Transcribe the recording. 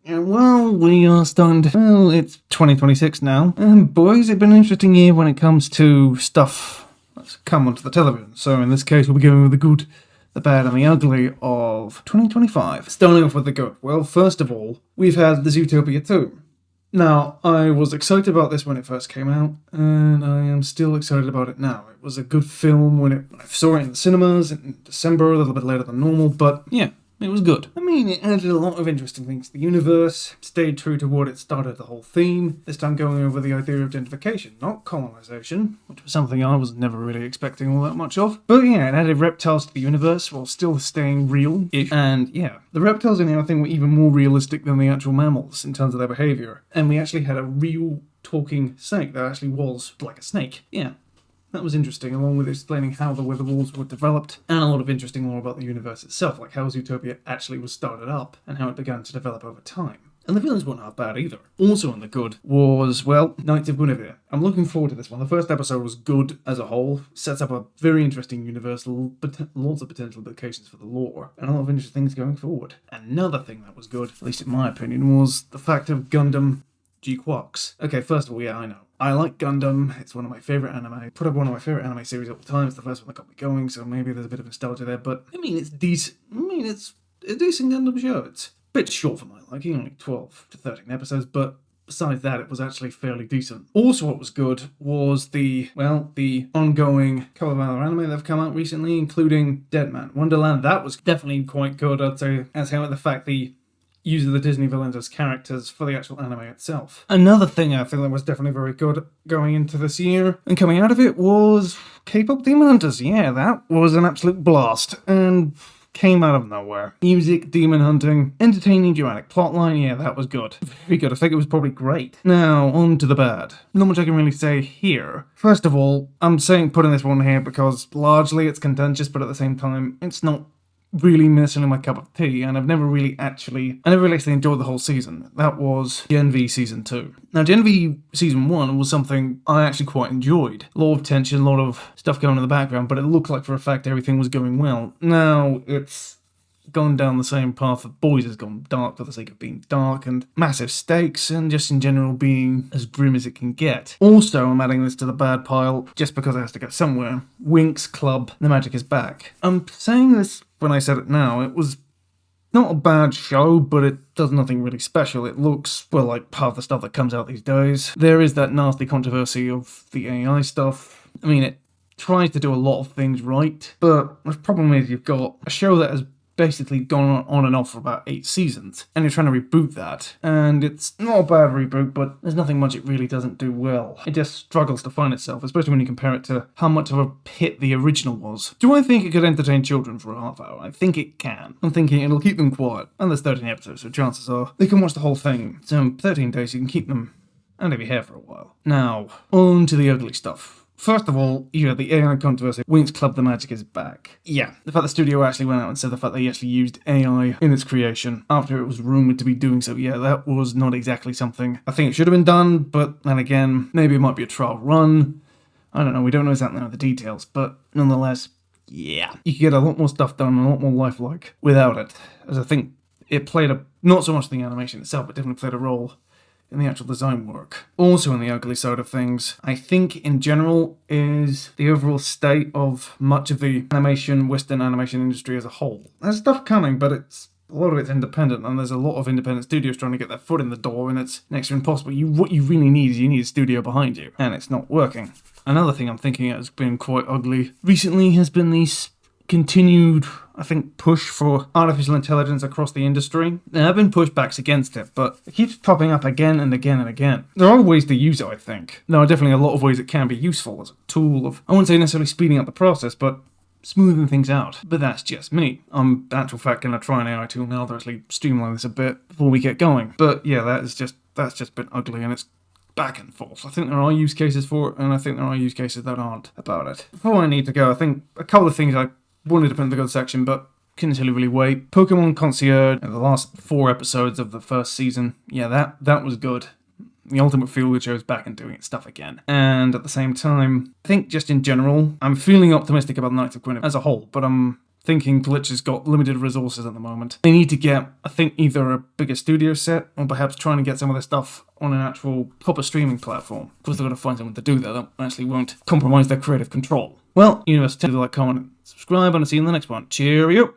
And well, we are starting to... Well, it's 2026 now. And boys, it's been an interesting year when it comes to stuff that's come onto the television. So in this case, we'll be going with the good, the bad, and the ugly of 2025. Starting off with the good. Well, first of all, we've had the Zootopia 2. Now, I was excited about this when it first came out, and I am still excited about it now. It was a good film when I saw it in the cinemas in December, a little bit later than normal, but yeah, it was good. I mean, it added a lot of interesting things to the universe, stayed true to what it started the whole theme, this time going over the idea of identification, not colonization, which was something I was never really expecting all that much of. But yeah, it added reptiles to the universe while still staying real. And yeah, the reptiles in here I think were even more realistic than the actual mammals in terms of their behaviour. And we actually had a real talking snake that actually was like a snake. Yeah. That was interesting, along with explaining how the weather walls were developed, and a lot of interesting lore about the universe itself, like how Zootopia actually was started up, and how it began to develop over time. And the villains weren't half bad either. Also in the good was, well, Knights of Gquuuuuux. I'm looking forward to this one. The first episode was good as a whole, sets up a very interesting universe, lots of potential implications for the lore, and a lot of interesting things going forward. Another thing that was good, at least in my opinion, was the fact of Gundam Gquuuuuux. Okay, first of all, yeah, I know. I like Gundam, it's one of my favourite anime. I put up one of my favourite anime series all the time, it's the first one that got me going, so maybe there's a bit of nostalgia there, but I mean, it's decent. I mean, it's a decent Gundam show. It's a bit short for my liking, only 12 to 13 episodes, but besides that, it was actually fairly decent. Also, what was good was the ongoing couple of other anime that have come out recently, including Deadman Wonderland. That was definitely quite good, I'd say, as how the fact the using the Disney villains as characters for the actual anime itself. Another thing I think that was definitely very good going into this year and coming out of it was K-pop Demon Hunters. Yeah, that was an absolute blast and came out of nowhere. Music, demon hunting, entertaining dramatic plotline, yeah, that was good. Very good. I think it was probably great. Now, on to the bad. Not much I can really say here. First of all, I'm putting this one here because largely it's contentious, but at the same time, it's not really necessarily my cup of tea, and I never really actually enjoyed the whole season. That was Gen V Season 2. Now, Gen V Season 1 was something I actually quite enjoyed. A lot of tension, a lot of stuff going in the background, but it looked like for a fact everything was going well. Now, it's gone down the same path that Boys has gone dark for the sake of being dark, and massive stakes, and just in general being as grim as it can get. Also, I'm adding this to the bad pile, just because it has to go somewhere. Winx Club, The Magic is Back. I'm saying this when I said it now, it was not a bad show, but it does nothing really special. It looks, well, like half the stuff that comes out these days. There is that nasty controversy of the AI stuff. I mean, it tries to do a lot of things right, but the problem is you've got a show that has basically gone on and off for about 8 seasons, and you're trying to reboot that, and it's not a bad reboot, but there's nothing much it really doesn't do well. It just struggles to find itself, especially when you compare it to how much of a hit the original was. Do I think it could entertain children for a half hour? I think it can. I'm thinking it'll keep them quiet, and there's 13 episodes, so chances are they can watch the whole thing. So in 13 days you can keep them out of your hair for a while. Now, on to the ugly stuff. First of all, you had the AI controversy. Winx Club The Magic is Back. Yeah, the fact the studio actually went out and said the fact they actually used AI in its creation after it was rumoured to be doing so, yeah, that was not exactly something I think it should have been done, but then again, maybe it might be a trial run. I don't know, we don't know exactly the details, but nonetheless, yeah. You could get a lot more stuff done, a lot more lifelike without it, as I think it played not so much the animation itself, but definitely played a role in the actual design work. Also in the ugly side of things, I think in general is the overall state of much of the Western animation industry as a whole. There's stuff coming, but a lot of it's independent, and there's a lot of independent studios trying to get their foot in the door, and it's next to impossible. What you really need is a studio behind you, and it's not working. Another thing I'm thinking has been quite ugly recently has been these continued, I think, push for artificial intelligence across the industry. There have been pushbacks against it, but it keeps popping up again and again and again. There are ways to use it, I think. There are definitely a lot of ways it can be useful as a tool of, I wouldn't say necessarily speeding up the process, but smoothing things out. But that's just me. I'm, in actual fact, going to try an AI tool now to actually streamline this a bit before we get going. But yeah, that's just been ugly, and it's back and forth. I think there are use cases for it, and I think there are use cases that aren't about it. Before I need to go, I think a couple of things I wanted to put in the good section, but couldn't really wait. Pokemon Concierge, the last 4 episodes of the first season, yeah, that was good. The ultimate feel-good show is back and doing its stuff again. And at the same time, I think just in general, I'm feeling optimistic about Knights of Gquuuuuux as a whole, but I'm thinking Glitch has got limited resources at the moment. They need to get, I think, either a bigger studio set or perhaps trying to get some of their stuff on an actual proper streaming platform. Of course, they've got to find someone to do that actually won't compromise their creative control. Well, Universe, like, comment, subscribe, and I'll see you in the next one. Cheerio!